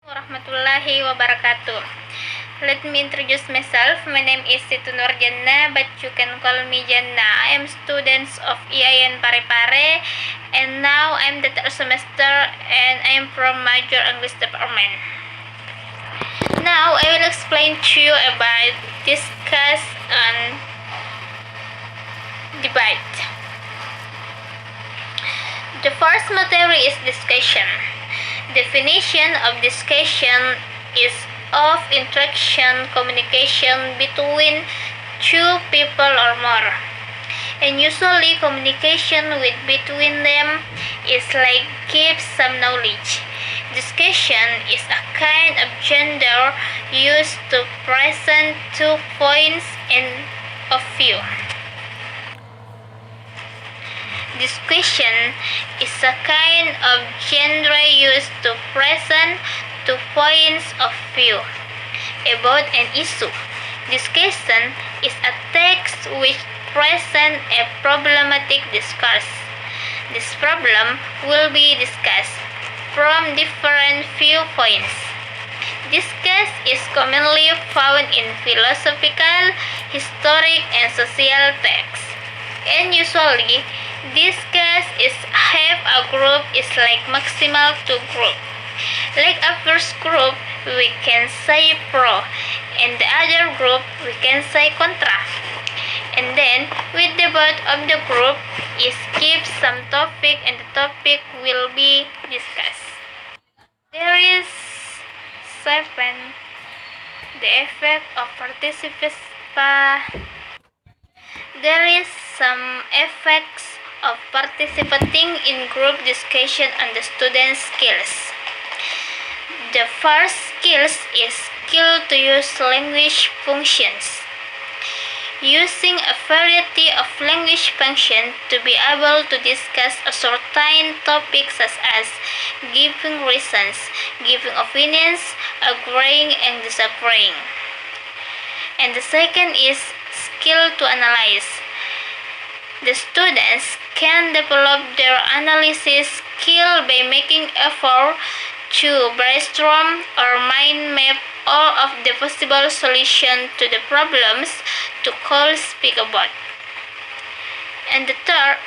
Warahmatullahi wabarakatuh. Let me introduce myself. My name is Situ Nurjanna, but you can call me Janna. I am student of IAIN Parepare, and now I'm the third semester, and I am from Major English Department. Now I will explain to you about discuss and debate. The first material is discussion. Definition of discussion is of interaction, communication between two people or more. And usually communication between them is like give some knowledge. Discussion is a kind of gender used to present 2 points of view. Discussion is a kind of genre used to present 2 points of view about an issue. Discussion is a text which presents a problematic discourse. This problem will be discussed from different viewpoints. Discourse is commonly found in philosophical, historic, and social texts. And usually, discuss is have a group is like maximal 2 group. Like a first group, we can say pro, and the other group, we can say contra. And then, with the both of the group, is give some topic, and the topic will be discussed. There is 7. The effect of There is some effects of participating in group discussion on the student skills. The first skills is skill to use language functions. Using a variety of language functions to be able to discuss a certain topic such as giving reasons, giving opinions, agreeing and disagreeing. And the second is skill to analyze. The students can develop their analysis skill by making effort to brainstorm or mind map all of the possible solutions to the problems to speak about. And the third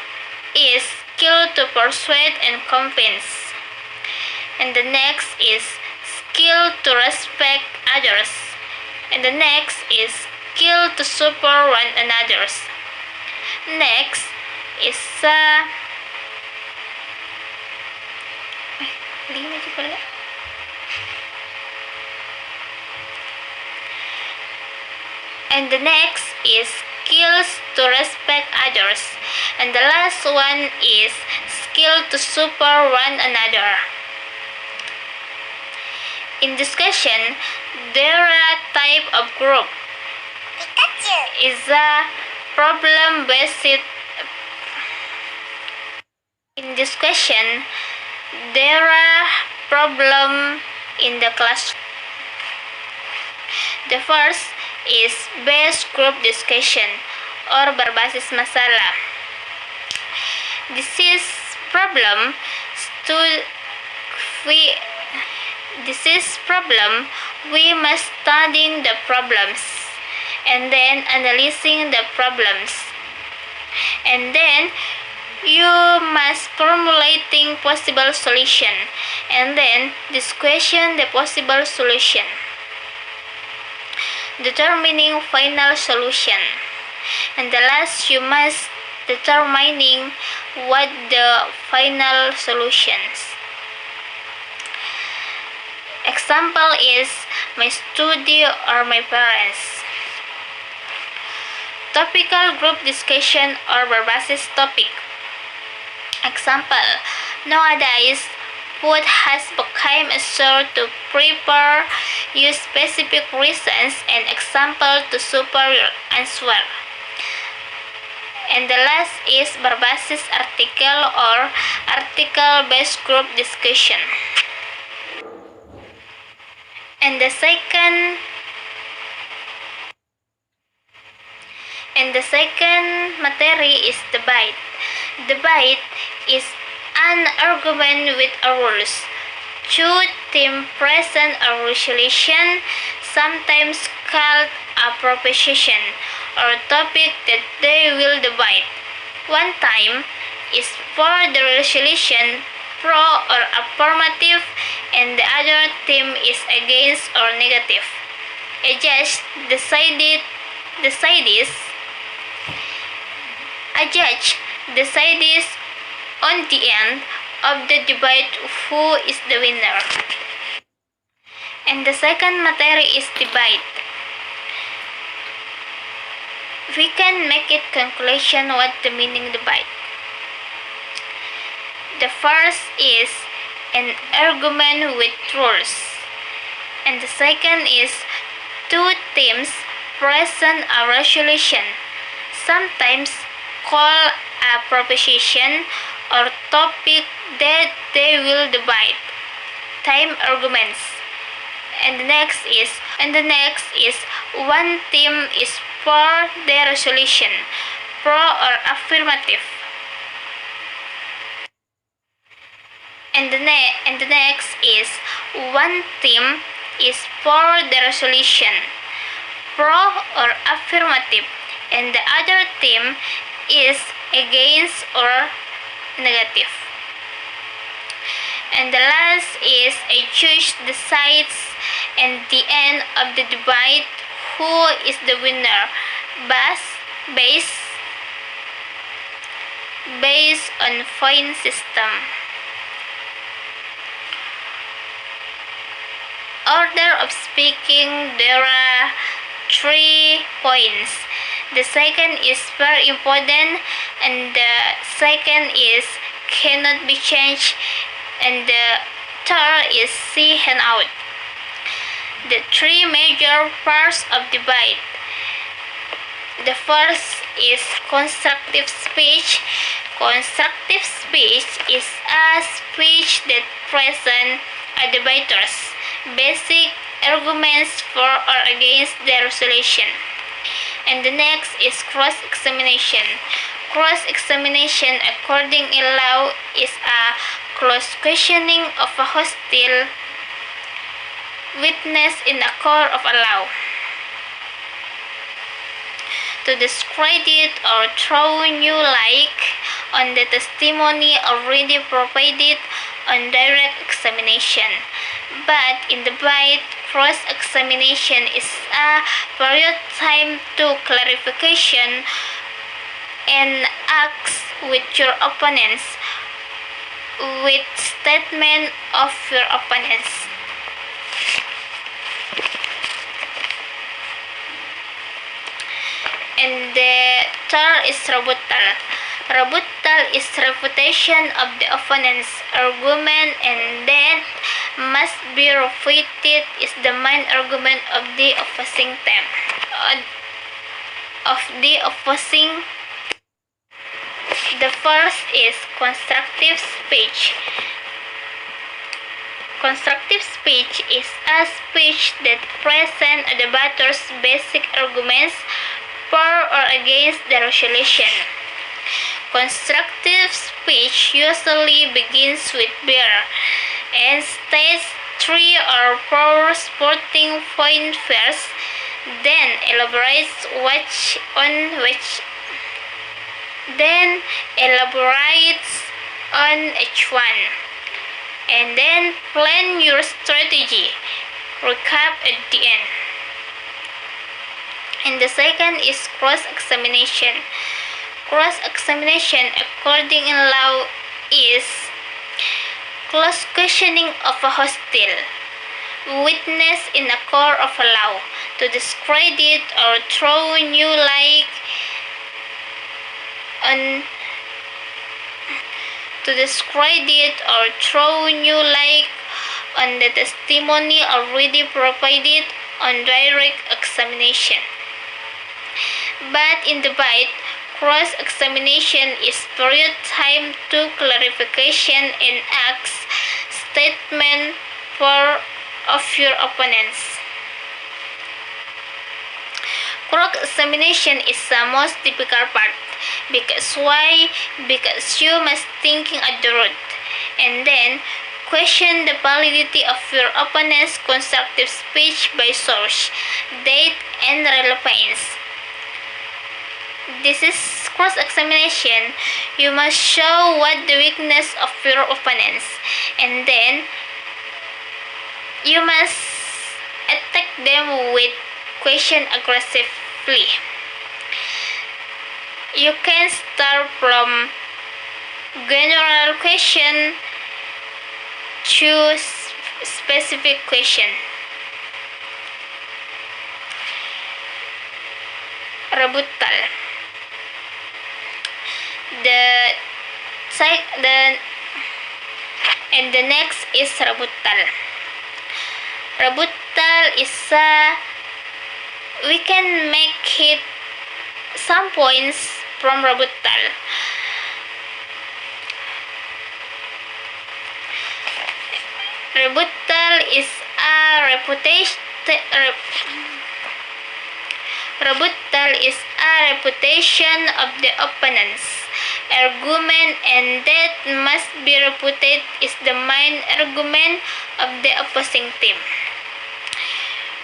is skill to persuade and convince. And the next is skill to respect others. And the next is skill to support one another. Next is and the next is skills to respect others. And the last one is skill to support one another. In discussion, there are type of group. Is a problem-based. In discussion, there are problem in the class. The first is base group discussion or berbasis masalah. This is problem we must studying the problems and then analyzing the problems, and then you must formulating possible solution, and then discussion the possible solution, determining final solution, and the last you must determining what the final solutions. Example is my study or my parents. Topical group discussion or berbasis topic. Example, nowadays food has become a source to prepare, use specific reasons and example to support your answer. And the last is berbasis article or article-based group discussion. And the second material is debate. Debate is an argument with rules, truth, team present a resolution, sometimes called a proposition, or topic that they will debate. One team is for the resolution, pro or affirmative, and the other team is against or negative. A judge decides on the end of the debate who is the winner. And the second matter is debate. We can make it conclusion what the meaning debate. The first is an argument with rules, and the second is two teams present a resolution, sometimes called a proposition or topic that they will debate. Time arguments. And the next is one team is for the resolution, pro or affirmative. And the next is one team is for the resolution, pro or affirmative, and the other team is against or negative. And the last is a judge decides at the end of the debate who is the winner based on point system. Order of speaking, there are 3 points. The second is very important, and the second is cannot be changed, and the third is see handout. The 3 major parts of debate. The first is constructive speech. Constructive speech is a speech that presents a debater's basic arguments for or against the resolution. And the next is cross-examination. Cross-examination, according to law, is a close questioning of a hostile witness in a court of law to discredit or throw new light on the testimony already provided on direct examination. But in debate, cross-examination is a period time to clarification and acts with your opponents with statement of your opponents. And the third is rebuttal. Rebuttal is refutation of the opponent's argument, and that must be refuted is the main argument of the opposing team. The first is constructive speech. Constructive speech is a speech that presents a debater's basic arguments for or against the resolution. Constructive speech usually begins with bare and states 3 or 4 supporting points first, then elaborates on each one, and then plan your strategy. Recap at the end. And the second is cross-examination. Cross-examination, according to law, is close questioning of a hostile witness in a court of law to discredit or throw new light on the testimony already provided on direct examination. But in debate, cross-examination is period time to clarification and acts statement of your opponents. Cross-examination is the most difficult part. Because why? Because you must thinking at the root, and then question the validity of your opponent's constructive speech by source, date, and relevance. This is cross-examination. You must show what the weakness of your opponents, and then you must attack them with question aggressively. You can start from general question to specific question. Rebuttal. The next is rebuttal. Rebuttal is we can make it some points from rebuttal. Rebuttal is a refutation of the opponent's argument, and that must be refuted is the main argument of the opposing team.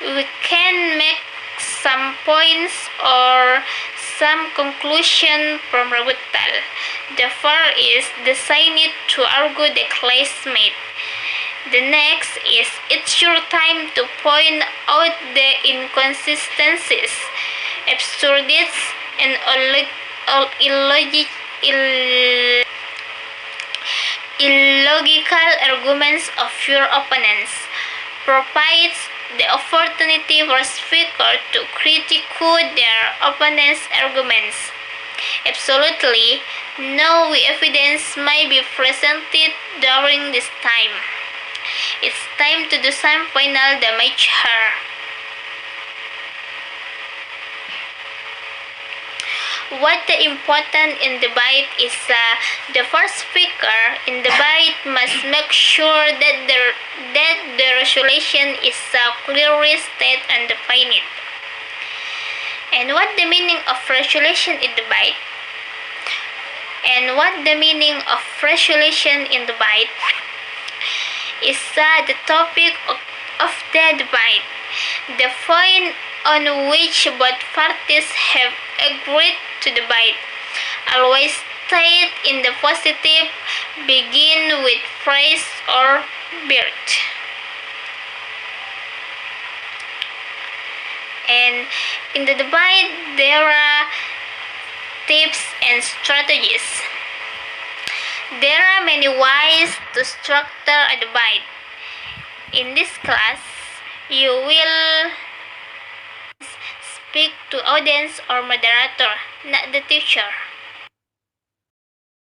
We can make some points or some conclusion from rebuttal. The first is design it to argue the classmate. The next is it's your time to point out the inconsistencies, absurdities, and illogical arguments of your opponents. Provides the opportunity for speaker to critique their opponent's arguments. Absolutely no evidence may be presented during this time. It's time to do some final damage here. What the important in debate is the first speaker in debate must make sure that the resolution is clearly stated and defined. And what the meaning of resolution in debate? And what the meaning of resolution in debate is the topic of the debate, the point on which both parties have agreed to debate. Always state in the positive, begin with phrase or word. And in the debate, there are tips and strategies. There are many ways to structure a debate. In this class, you will speak to audience or moderator, not the teacher.